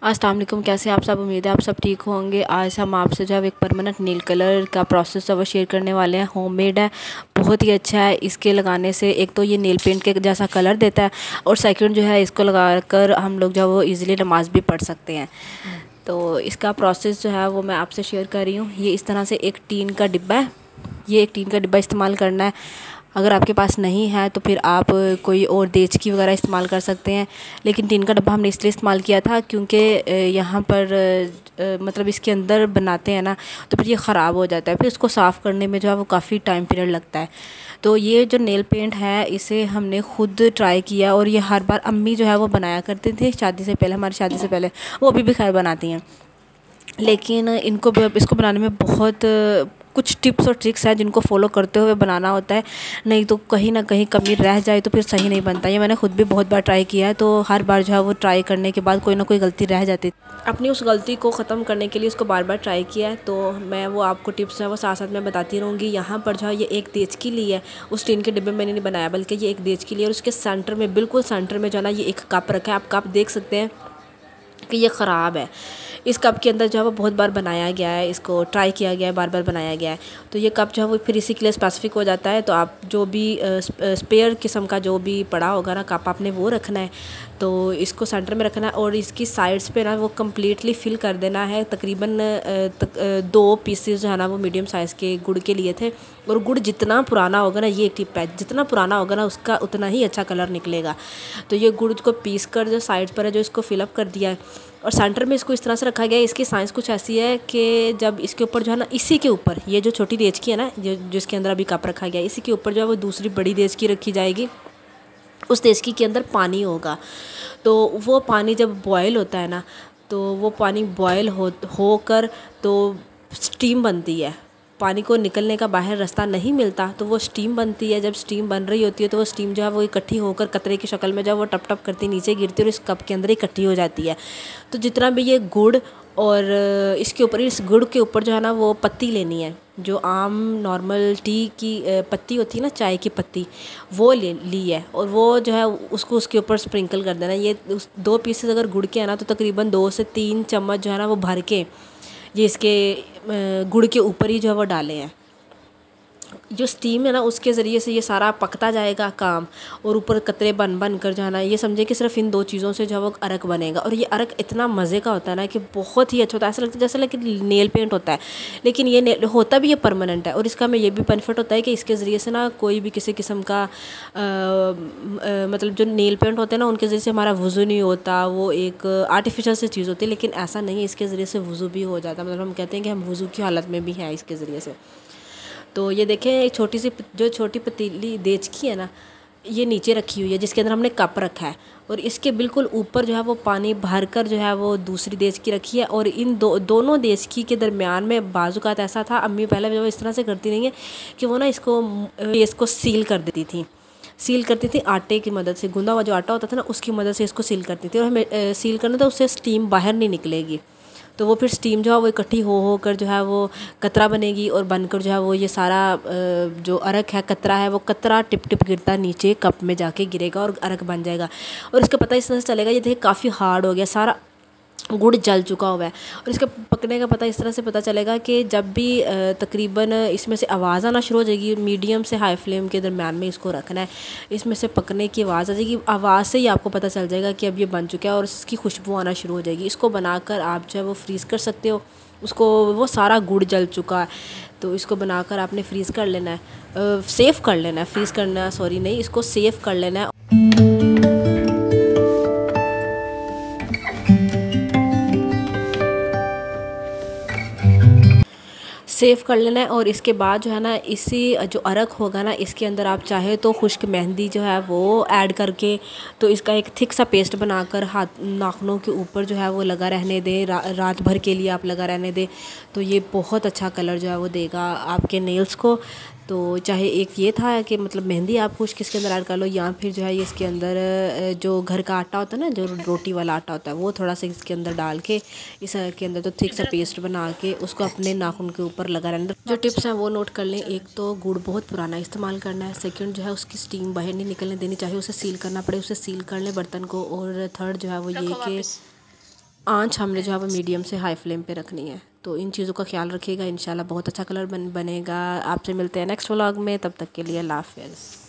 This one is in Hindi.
अस्सलाम वालेकुम, कैसे आप सब। उम्मीद है आप सब ठीक होंगे। आज हम आपसे जो है एक परमानेंट नील कलर का प्रोसेस वो शेयर करने वाले हैं। होममेड है, बहुत ही अच्छा है। इसके लगाने से एक तो ये नेल पेंट के जैसा कलर देता है और सेकंड जो है इसको लगाकर हम लोग जो है वो ईज़िली नमाज भी पढ़ सकते हैं। तो इसका प्रोसेस जो है वो मैं आपसे शेयर कर रही हूँ। ये इस तरह से एक टीन का डिब्बा है, ये एक टीन का डिब्बा इस्तेमाल करना है। अगर आपके पास नहीं है तो फिर आप कोई और देचकी वगैरह इस्तेमाल कर सकते हैं, लेकिन टीन का डब्बा हमने इसलिए इस्तेमाल किया था क्योंकि यहाँ पर मतलब इसके अंदर बनाते हैं ना तो फिर ये ख़राब हो जाता है। फिर इसको साफ़ करने में जो है वो काफ़ी टाइम पीरियड लगता है। तो ये जो नेल पेंट है इसे हमने ख़ुद ट्राई किया और ये हर बार अम्मी जो है वो बनाया करते थे शादी से पहले, हमारी शादी से पहले। वो अभी भी खैर बनाती हैं, लेकिन इसको बनाने में बहुत कुछ टिप्स और ट्रिक्स हैं जिनको फॉलो करते हुए बनाना होता है, नहीं तो कहीं ना कहीं कमी रह जाए तो फिर सही नहीं बनता। ये मैंने खुद भी बहुत बार ट्राई किया है, तो हर बार जो है वो ट्राई करने के बाद कोई ना कोई गलती रह जाती। अपनी उस गलती को ख़त्म करने के लिए उसको बार बार ट्राई किया है। तो मैं वो आपको टिप्स है वो साथ साथ में बताती रहूँगी। यहाँ पर जो है ये एक देचकी ली है, उस टीन के डिब्बे में मैंने नहीं बनाया बल्कि ये एक देचकी ली है और उसके सेंटर में, बिल्कुल सेंटर में जो है ना ये एक कप रखा है। आप कप देख सकते हैं कि ये ख़राब है। इस कप के अंदर जो है वो बहुत बार बनाया गया है, इसको ट्राई किया गया है, बार बार बनाया गया है। तो ये कप जो है वो फिर इसी के लिए स्पेसिफिक हो जाता है। तो आप जो भी स्पेयर किस्म का जो भी पड़ा होगा ना कप, आपने वो रखना है। तो इसको सेंटर में रखना है और इसकी साइड्स पे ना वो कम्प्लीटली फिल कर देना है। तकरीबन 2 पीसेस जो है ना वो मीडियम साइज़ के गुड़ के लिए थे। और गुड़ जितना पुराना होगा ना, ये एक टिप है, जितना पुराना होगा ना उसका उतना ही अच्छा कलर निकलेगा। तो ये गुड़ को पीस कर जो साइड पर है जो इसको फिलअप कर दिया है और सेंटर में इसको इस तरह से रखा गया है। इसकी साइंस कुछ ऐसी है कि जब इसके ऊपर जो है ना, इसी के ऊपर ये जो छोटी देचकी है ना जो जिसके अंदर अभी कप रखा गया है, इसी के ऊपर जो है वो दूसरी बड़ी देचकी रखी जाएगी। उस देचकी के अंदर पानी होगा, तो वो पानी जब बॉयल होता है ना, तो वो पानी बॉयल होकर तो स्टीम बनती है। पानी को निकलने का बाहर रास्ता नहीं मिलता तो वो स्टीम बनती है। जब स्टीम बन रही होती है तो वो स्टीम जो है वो इकट्ठी होकर कतरे की शक्ल में जो है वो टप टप करती नीचे गिरती है और इस कप के अंदर इकट्ठी हो जाती है। तो जितना भी ये गुड़ और इसके ऊपर, इस गुड़ के ऊपर जो है ना वो पत्ती लेनी है, जो आम नॉर्मल टी की पत्ती होती है ना, चाय की पत्ती, वो ली है और वो जो है उसको उसके ऊपर स्प्रिंकल कर देना। ये 2 पीसेस अगर गुड़ के है ना तो तकरीबन 2 से 3 चम्मच जो है ना वो भर के ये इसके गुड़ के ऊपर ही जो है वो डाले हैं। जो स्टीम है ना उसके ज़रिए से ये सारा पकता जाएगा काम, और ऊपर कतरे बन बन कर जो है ना, ये समझे कि सिर्फ इन 2 चीज़ों से जो है वो अरक बनेगा। और ये अरक इतना मज़े का होता है ना कि बहुत ही अच्छा होता है। ऐसा लगता है जैसे कि नेल पेंट होता है, लेकिन ये होता भी ये परमानेंट है। और इसका में ये भी बेनिफिट होता है कि इसके ज़रिए से ना कोई भी किसी किस्म का मतलब जो नेल पेंट होते हैं ना उनके ज़रिए से हमारा वज़ू नहीं होता, वो एक आर्टिफिशियल सी चीज़ होती है। लेकिन ऐसा नहीं है, इसके ज़रिए से वज़ू भी हो जाता है। मतलब हम कहते हैं कि हम वज़ू की हालत में भी हैं इसके ज़रिए से। तो ये देखें, एक छोटी सी जो छोटी पतीली देचकी है ना, ये नीचे रखी हुई है जिसके अंदर हमने कप रखा है, और इसके बिल्कुल ऊपर जो है वो पानी भरकर जो है वो दूसरी देचकी रखी है। और इन दोनों देचकी के दरमियान में बाज़ुकात ऐसा था, अम्मी पहले जो इस तरह से करती रही हैं कि वो ना इसको सील कर देती थी, सील करती थी आटे की मदद से। गूंदा हुआ जो आटा होता था ना उसकी मदद से इसको सील करती थी। और हमें सील करना था, उससे स्टीम बाहर नहीं निकलेगी। तो वो फिर स्टीम जो है वो इकट्ठी हो कर जो है वो कतरा बनेगी और बनकर जो है वो ये सारा जो अरक है, कतरा है, वो कतरा टिप टिप गिरता नीचे कप में जाके गिरेगा और अरक बन जाएगा। और इसका पता इस तरह से चलेगा, ये देखिए काफ़ी हार्ड हो गया, सारा गुड़ जल चुका हुआ है। और इसका पकने का पता इस तरह से पता चलेगा कि जब भी तकरीबन इसमें से आवाज़ आना शुरू हो जाएगी, मीडियम से हाई फ्लेम के दरम्यान में इसको रखना है, इसमें से पकने की आवाज़ आ जाएगी। आवाज़ से ही आपको पता चल जाएगा कि अब ये बन चुका है और इसकी खुशबू आना शुरू हो जाएगी। इसको बनाकर आप जो है वो फ्रीज़ कर सकते हो। उसको वो सारा गुड़ जल चुका है तो इसको बनाकर आपने फ्रीज़ कर लेना है, सेव कर लेना है, फ्रीज़ करना सॉरी नहीं, इसको सेव कर लेना है। सेव कर लेना है। और इसके बाद जो है ना, इसी जो अरक होगा ना इसके अंदर आप चाहे तो खुश्क मेहंदी जो है वो ऐड करके तो इसका एक थिक सा पेस्ट बनाकर हाथ नाखूनों के ऊपर जो है वो लगा रहने दें, रात भर के लिए आप लगा रहने दें। तो ये बहुत अच्छा कलर जो है वो देगा आपके नेल्स को। तो चाहे एक ये था कि मतलब मेहंदी आप खुश्क इसके अंदर ऐड कर लो, या फिर जो है ये इसके अंदर जो घर का आटा होता है ना, जो रोटी वाला आटा होता है, वो थोड़ा सा इसके अंदर डाल के इस के अंदर तो थिक सा पेस्ट बना के उसको अपने नाखून के ऊपर लगा रहना। जो टिप्स हैं वो नोट कर लें। एक तो गुड़ बहुत पुराना इस्तेमाल करना है, सेकंड जो है उसकी स्टीम बाहर नहीं निकलने देनी, चाहे उसे सील करना पड़े उसे सील कर लें बर्तन को। और थर्ड जो है वो ये कि आंच हमने जो है वो मीडियम से हाई फ्लेम पे रखनी है। तो इन चीज़ों का ख्याल रखिएगा, इंशाल्लाह बहुत अच्छा कलर बनेगा। आपसे मिलते हैं नेक्स्ट व्लॉग में, तब तक के लिए अल्लाह हाफ़िज़।